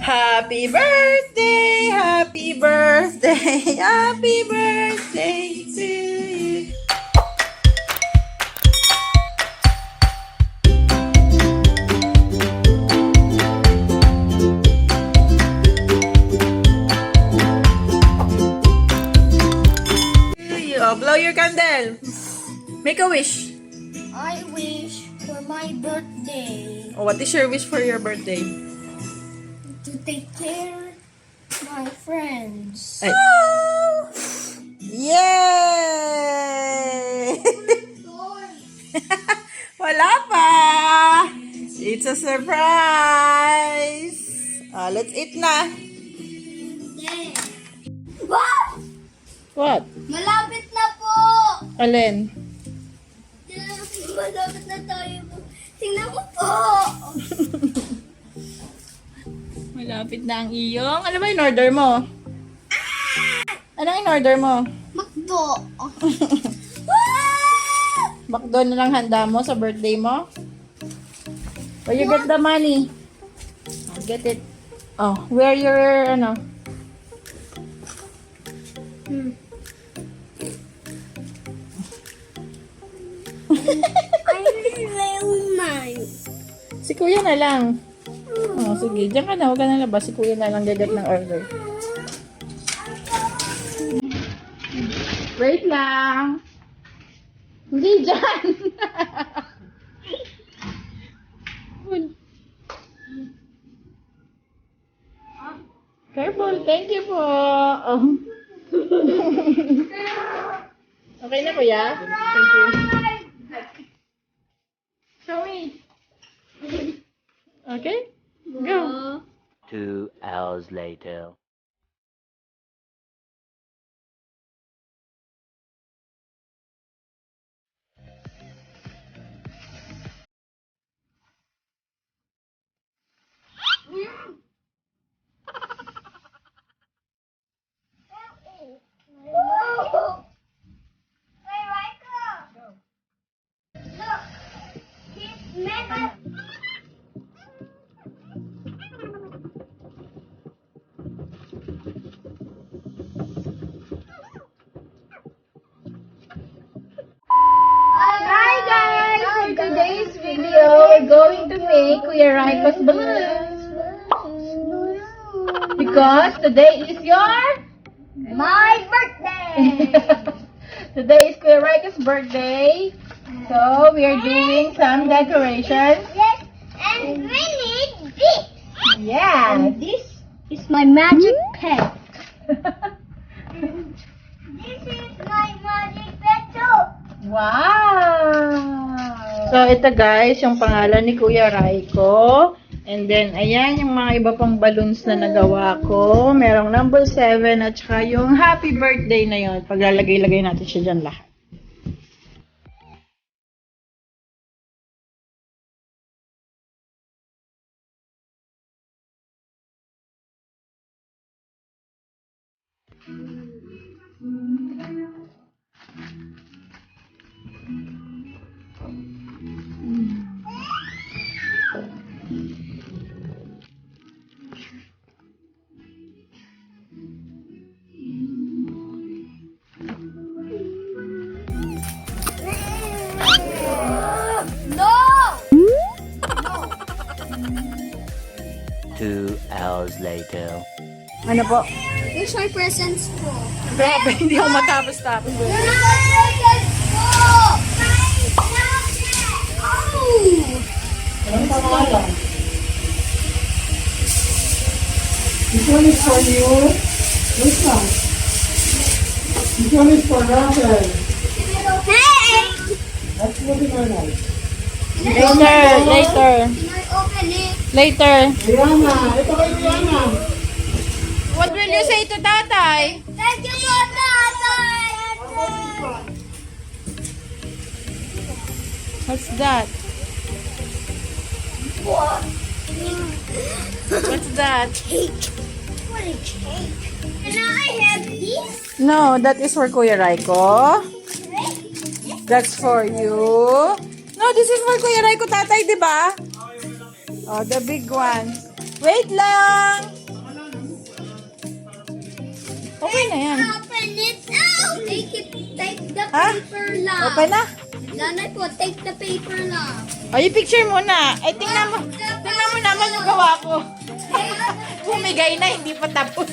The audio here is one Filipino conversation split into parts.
Happy birthday, happy birthday, happy birthday to you. Oh, blow your candle. Make a wish. I wish for my birthday Oh, what is your wish for your birthday? to take care my friends. Ay. Yay! Wala pa! It's a surprise! Let's eat na! Yeah. What? What? Malapit na po! Alin? Malapit na tayo po. Tingnan mo po! Malapit na ang iyong. Ano ba in order mo? Anong in order mo? Makdo! McDo na lang handa mo sa birthday mo? Where you get the money? Get it. Oh, where your, ano? I will mine. Si kuya na lang. Oh, sige. Diyan ka na. Huwag ka na labas. Si kuya na lang gagat ng order. Wait lang. Hindi dyan. Careful. Thank you po. Oh. Okay na kuya? Thank you. Show me. Okay? Go. 2 hours later. Hi guys! In today's video, we're going to make Kuya Raiko's balloons. Because today is your... My birthday! Today is Kuya Raiko's birthday. So, we are doing some decorations. Yes, and we need this. Yeah. And this is my magic pen. This is my magic pen too. Wow! So, ito guys, yung pangalan ni Kuya Raiko. And then, ayan yung mga iba pang balloons na nagawa ko. Merong number 7 at saka yung happy birthday na yun. Paglalagay-lagay natin siya dyan lahat. No! 2 hours later. Ano po? Here's my presents po. Grabe, hindi ako matapos-tapos. Here's my presents po! Oh! Anong pangalan? This one is for you. This one. This one is for Rafael. Hey! That's what it is. Later. Can I open it? Later. Rihanna, ito kay Rihanna. What will you say to tatay? Thank you po, tatay! What's that? What? What's that? Cake. What a cake. Can I have this? No, that is for Kuya Raiko. That's for you. No, this is for Kuya Raiko, tatay, di ba? Oh, the big one. Wait lang! Okay na yan. Open it out. Take the Ha? paper lang. Open na? Nanay po, take the paper lang. O, yung picture muna. Ay, tingnan mo. Tingnan mo naman yung gawa ko. Bumigay na, hindi pa tapos.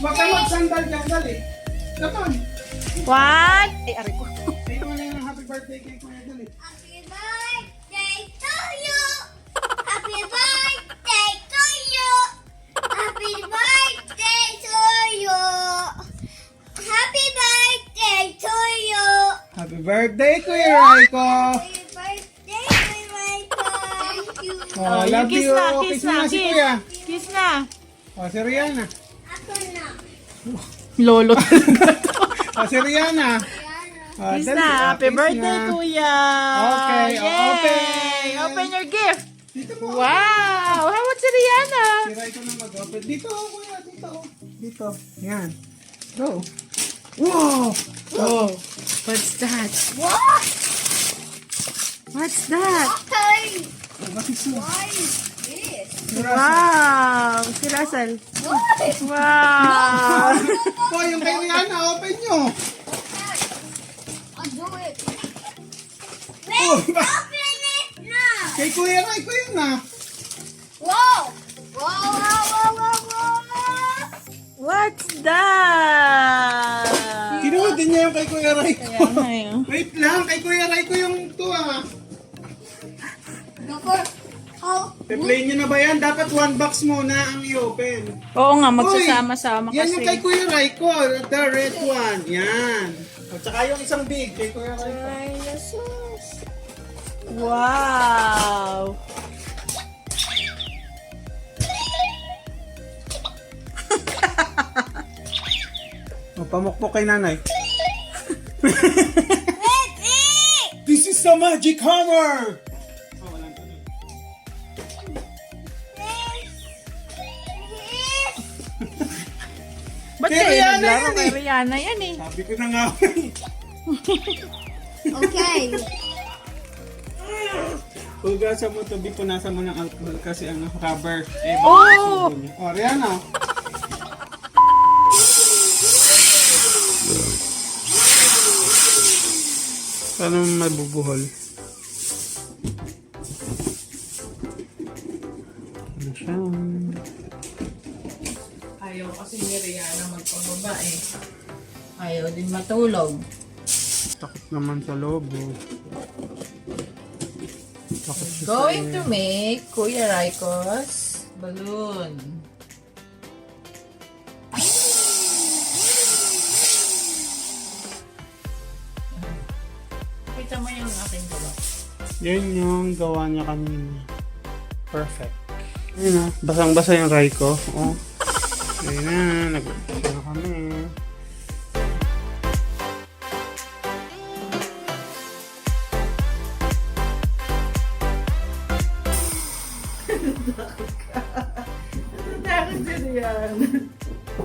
Huwag ka magsandal dyan, dali. Come on. One. Ay, aray ko. Say mo na yung happy birthday kay Kuya, dali. Happy birthday to you. Happy birthday to you. Happy birthday to you. Happy birthday to you. Happy birthday, Kuya Raiko. Happy birthday, Michael. Thank you. Oh, yung love kiss you. na, Kiss mo na si kiss. Kuya. Kiss na. Oh, si Rihanna. Ako na. Lolo talaga to. Oh, si Rihanna. Oh, Kiss dali. na. Oh, Happy kiss birthday, na. kuya. Okay, Yay! open. Open your gift. Dito mo. Wow. How about si Rihanna? Si Raiko na mag-open. Dito, Kuya. Dito. Dito. Yan. Go. Wow. Oh. What's that? What? What's that? Okay. What is this? Why is this? Wow. Si Russell. What? Wow. Oh, yung kay Rihanna, open nyo. I'll do it. Oh, Let's open it now. kay Kuya Raiko yun na. Whoa. Whoa, whoa, whoa, whoa, whoa. What's that? Kinuha din niya yung kay Kuya Raiko. Kaya nga yun. Wait lang, kay Kuya Raiko yung tuwa. Go for oh. I-play nyo na ba yan? Dapat one box muna ang i-open. Oo nga, magsasama-sama Yan yung kay kasi. Kuya Raiko, the red one. Yan. At saka yung isang big kay Kuya Raiko. Wow. O, pamukpok kay nanay. Baby! This is the magic hammer! Oh, walang tuloy. Ba't Kay kayo Rihanna naglaro? yan Kay eh. Rihanna yan eh. Sabi ko na nga. Okay. Hugasan mo to, punasan mo ng alcohol kasi ano, rubber. Eh, Oh! baka masubo niya. Oh, Rihanna. Paano mabubuhol? Ano siya? Ayaw kasi ni Rihanna magpababa eh. Ayaw din matulog. Takot naman sa loob. Oh. Takot siya sa Going to make Kuya Raiko's balloon. Kita mo yung aking gawa. Yan yung gawa niya kanina. Perfect. Ayun na, basang-basa yung Raiko. Oh. Ayun na, nag-birthday na kami. Natatakot si Rihanna.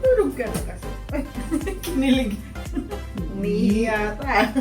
Tulog ka na kasi. Kinilig. Umihi yata.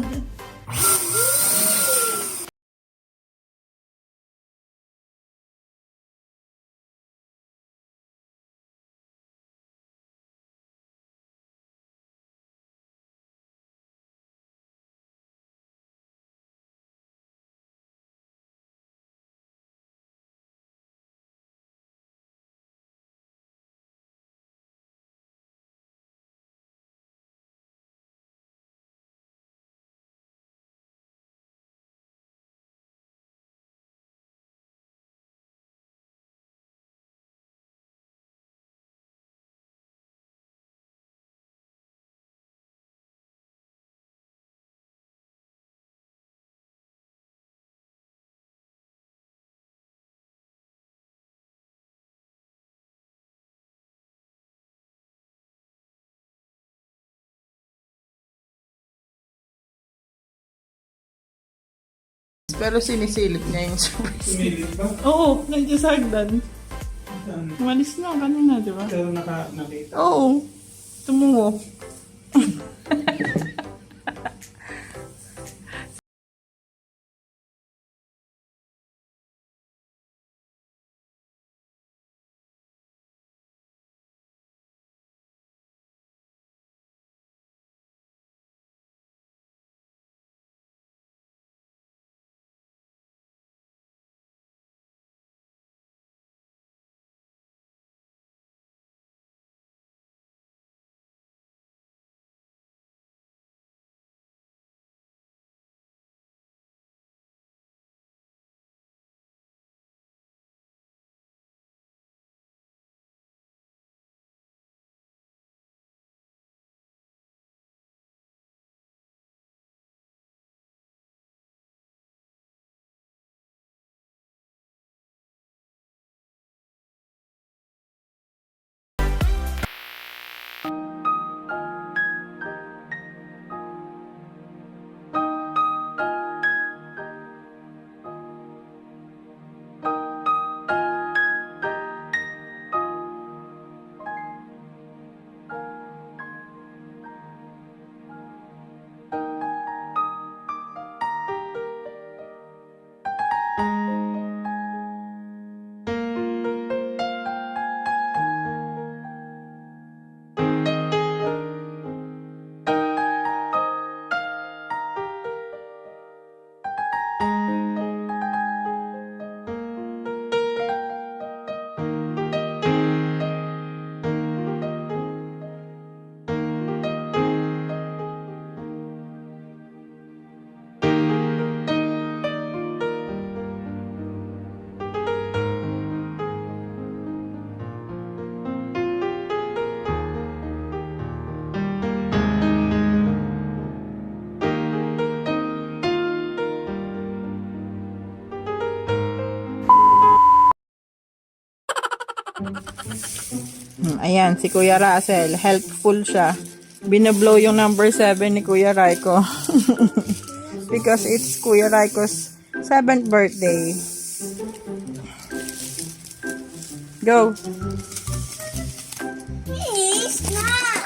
Pero sinisilip niya yung surprise. Sumilip ba? Oo, nandiyan sa hagdan. Saan? Umalis na, kanina, di ba? Pero nakita. Oo. Tumungo. Ayan, si Kuya Russell. Helpful siya. Binablow yung number 7 ni Kuya Raiko. Because it's Kuya Raiko's 7th birthday. Go. It's not.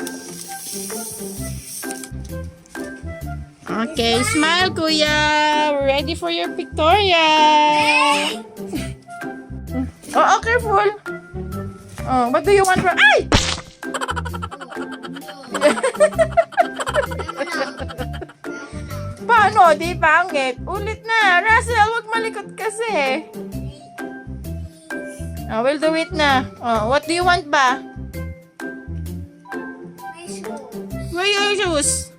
Okay, smile, Kuya. We're ready for your pictorial. Oh, careful. Oh, what do you want from... Ay! Paano? Di pangit. Ulit na. Russell, huwag malikot kasi. Oh, we'll do it na. Oh, what do you want ba? My shoes. Where are your shoes?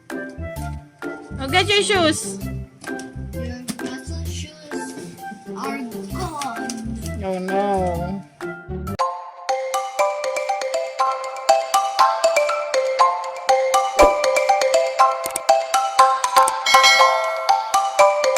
Oh, get your shoes. Your Russell shoes are gone. Oh, no.